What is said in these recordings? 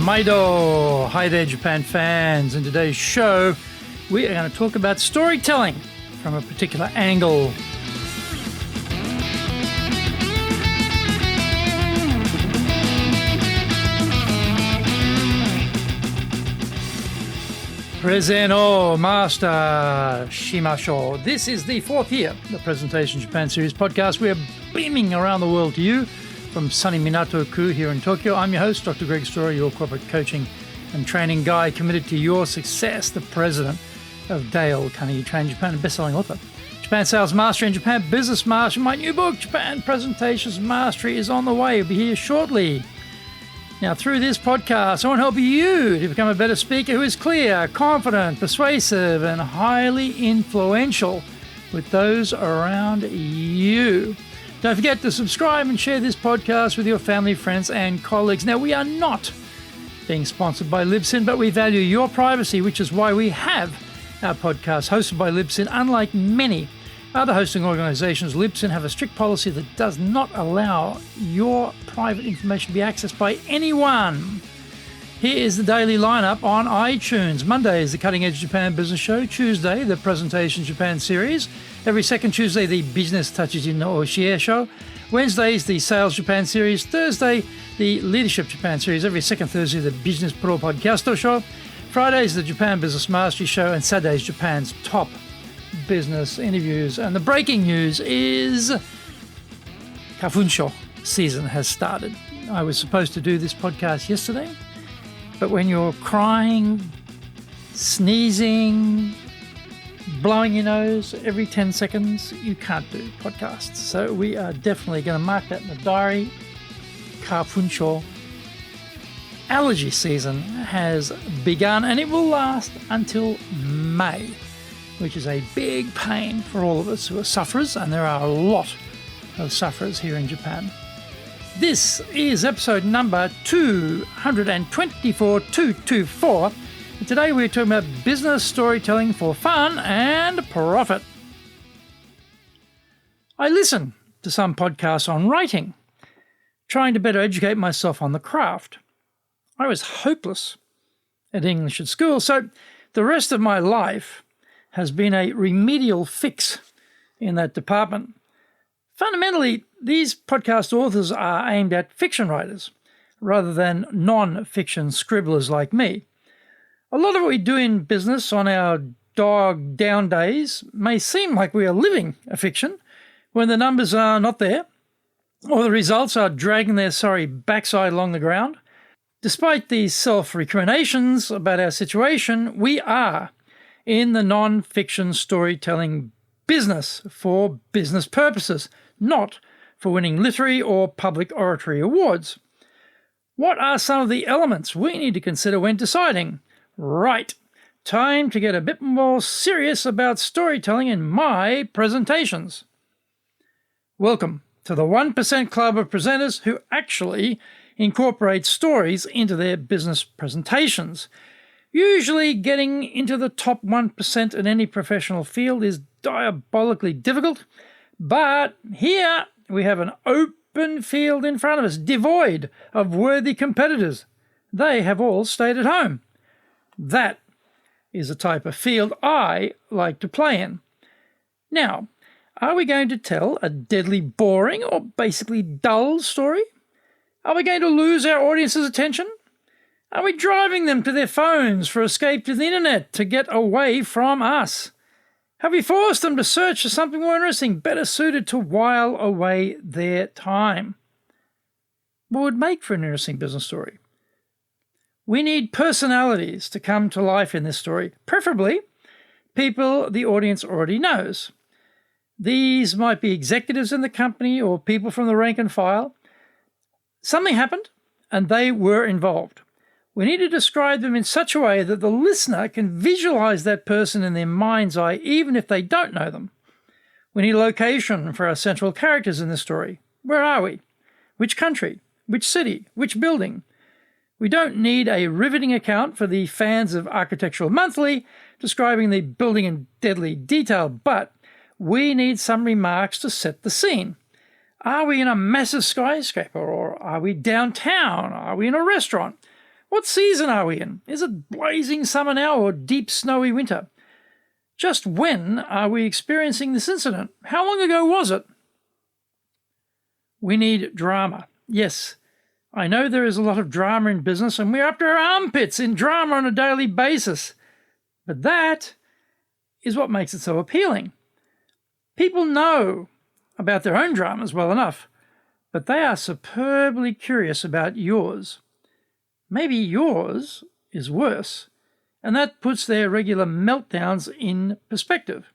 Maido! Hi there, Japan fans. In today's show, we are going to talk about storytelling from a particular angle. Preseno Master Shimasho. This is the fourth year of the Presentation Japan Series podcast. We are beaming around the world to you from sunny Minato-ku here in Tokyo. I'm your host, Dr. Greg Story, your corporate coaching and training guy committed to your success, the president of Dale Carnegie Training Japan and best-selling author. Japan Sales Mastery and Japan Business Mastery. My new book, Japan Presentations Mastery, is on the way. It'll be here shortly. Now, through this podcast, I want to help you to become a better speaker who is clear, confident, persuasive, and highly influential with those around you. Don't forget to subscribe and share this podcast with your family, friends, and colleagues. Now, we are not being sponsored by Libsyn, but we value your privacy, which is why we have our podcast hosted by Libsyn. Unlike many other hosting organizations, Libsyn have a strict policy that does not allow your private information to be accessed by anyone. Here is the daily lineup on iTunes. Monday is the Cutting Edge Japan Business Show. Tuesday, the Presentation Japan Series. Every second Tuesday, the Business Touches in Oshie Show. Wednesday is the Sales Japan Series. Thursday, the Leadership Japan Series. Every second Thursday, the Business Pro Podcast Show. Friday is the Japan Business Mastery Show. And Saturday is Japan's top business interviews. And the breaking news is Kafunsho season has started. I was supposed to do this podcast yesterday, but when you're crying, sneezing, blowing your nose every 10 seconds, you can't do podcasts. So we are definitely going to mark that in the diary. Kafunsho allergy season has begun and it will last until May, which is a big pain for all of us who are sufferers, and there are a lot of sufferers here in Japan. This is episode number 224, and today we're talking about business storytelling for fun and profit. I listen to some podcasts on writing, trying to better educate myself on the craft. I was hopeless at English at school, so the rest of my life has been a remedial fix in that department. Fundamentally, these podcast authors are aimed at fiction writers rather than non-fiction scribblers like me. A lot of what we do in business on our dog down days may seem like we are living a fiction when the numbers are not there or the results are dragging their sorry backside along the ground. Despite these self-recriminations about our situation, we are in the non-fiction storytelling business for business purposes, not for winning literary or public oratory awards. What are some of the elements we need to consider when deciding? Right, time to get a bit more serious about storytelling in my presentations. Welcome to the 1% Club of presenters who actually incorporate stories into their business presentations. Usually getting into the top 1% in any professional field is diabolically difficult, but here we have an open field in front of us, devoid of worthy competitors. They have all stayed at home. That is a type of field I like to play in. Now, are we going to tell a deadly boring or basically dull story? Are we going to lose our audience's attention? Are we driving them to their phones for escape to the internet to get away from us? Have we forced them to search for something more interesting, better suited to while away their time? What would make for an interesting business story? We need personalities to come to life in this story, preferably people the audience already knows. These might be executives in the company or people from the rank and file. Something happened and they were involved. We need to describe them in such a way that the listener can visualize that person in their mind's eye, even if they don't know them. We need a location for our central characters in the story. Where are we? Which country? Which city? Which building? We don't need a riveting account for the fans of Architectural Monthly describing the building in deadly detail, but we need some remarks to set the scene. Are we in a massive skyscraper, or are we downtown? Are we in a restaurant? What season are we in? Is it blazing summer now or deep snowy winter? Just when are we experiencing this incident? How long ago was it? We need drama. Yes, I know there is a lot of drama in business and we're up to our armpits in drama on a daily basis. But that is what makes it so appealing. People know about their own dramas well enough, but they are superbly curious about yours. Maybe yours is worse, and that puts their regular meltdowns in perspective.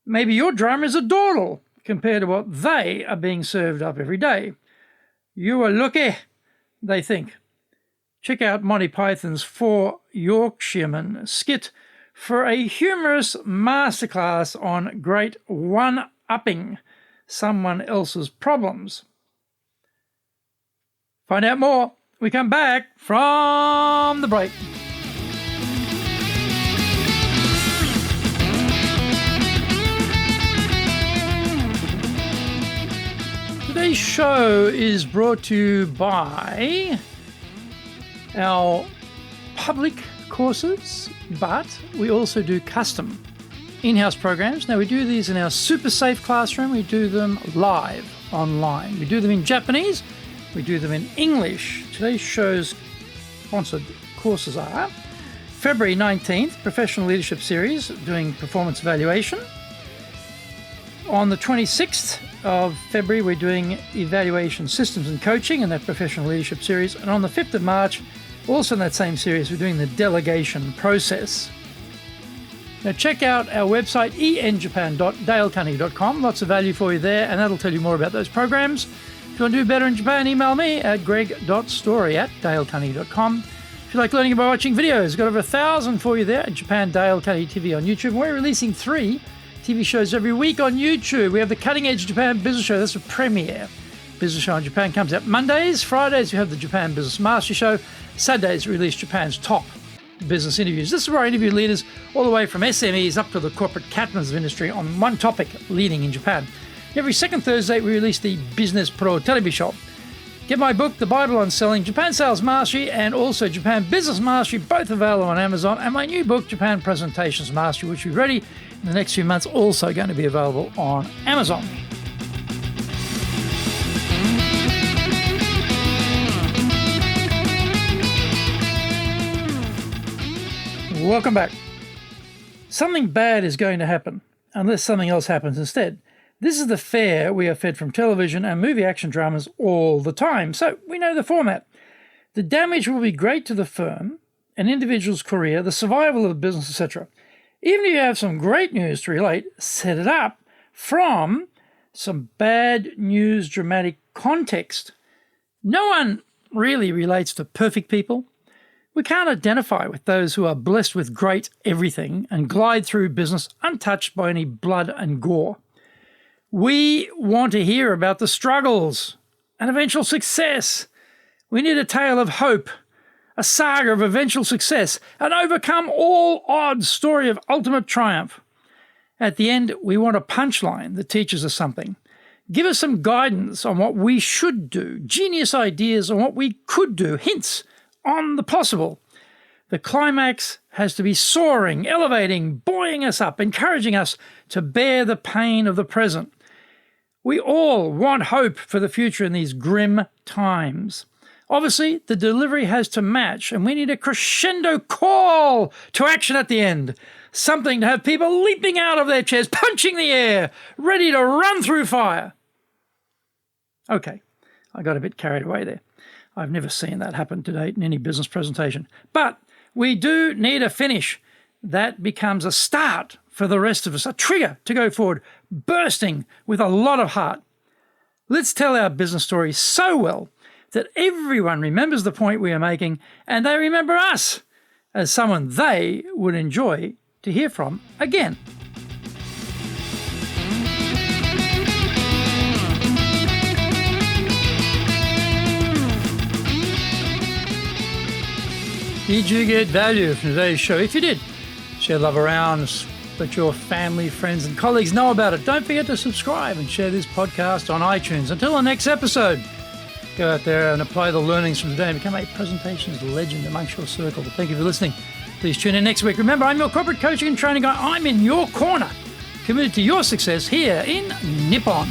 Maybe your drama is a dawdle compared to what they are being served up every day. You are lucky, they think. Check out Monty Python's Four Yorkshiremen skit for a humorous masterclass on great one-upping someone else's problems. Find out more. We come back from the break. Today's show is brought to you by our public courses, but we also do custom in-house programs. Now, we do these in our super safe classroom. We do them live online. We do them in Japanese. We do them in English. Today's show's sponsored courses are February 19th, Professional Leadership Series, doing performance evaluation. On the 26th of February, we're doing Evaluation Systems and Coaching in that Professional Leadership Series. And on the 5th of March, also in that same series, we're doing the Delegation Process. Now check out our website, enjapan.dalecarnegie.com. Lots of value for you there, and that'll tell you more about those programs. If you want to do better in Japan, email me at greg.story@dalecarnegie.com. If you like learning about watching videos, got over 1,000 for you there at Japan Dale Carnegie TV on YouTube. We're releasing 3 TV shows every week on YouTube. We have the Cutting Edge Japan Business Show. That's a premiere business show in Japan. Comes out Mondays. Fridays, we have the Japan Business Master Show. Saturdays, we release Japan's top business interviews. This is where I interview leaders all the way from SMEs up to the corporate captains of industry on one topic, leading in Japan. Every second Thursday, we release the Business Pro Television Show. Get my book, The Bible on Selling, Japan Sales Mastery, and also Japan Business Mastery, both available on Amazon, and my new book, Japan Presentations Mastery, which will be ready in the next few months, also going to be available on Amazon. Welcome back. Something bad is going to happen, unless something else happens instead. This is the fare we are fed from television and movie action dramas all the time, so we know the format. The damage will be great to the firm, an individual's career, the survival of the business, etc. Even if you have some great news to relate, set it up from some bad news dramatic context. No one really relates to perfect people. We can't identify with those who are blessed with great everything and glide through business untouched by any blood and gore. We want to hear about the struggles and eventual success. We need a tale of hope, a saga of eventual success, an overcome all odds story of ultimate triumph. At the end, we want a punchline that teaches us something. Give us some guidance on what we should do, genius ideas on what we could do, hints on the possible. The climax has to be soaring, elevating, buoying us up, encouraging us to bear the pain of the present. We all want hope for the future in these grim times. Obviously, the delivery has to match, and we need a crescendo call to action at the end. Something to have people leaping out of their chairs, punching the air, ready to run through fire. Okay, I got a bit carried away there. I've never seen that happen to date in any business presentation. But we do need a finish. That becomes a start for the rest of us, a trigger to go forward, bursting with a lot of heart. Let's tell our business story so well that everyone remembers the point we are making and they remember us as someone they would enjoy to hear from again. Did you get value from today's show? If you did, share love around, let your family, friends, and colleagues know about it. Don't forget to subscribe and share this podcast on iTunes. Until the next episode, Go out there and apply the learnings from today and become a presentations legend amongst your circle. Thank you for listening. Please tune in next week. Remember, I'm your corporate coaching and training guy. I'm in your corner, committed to your success here in Nippon.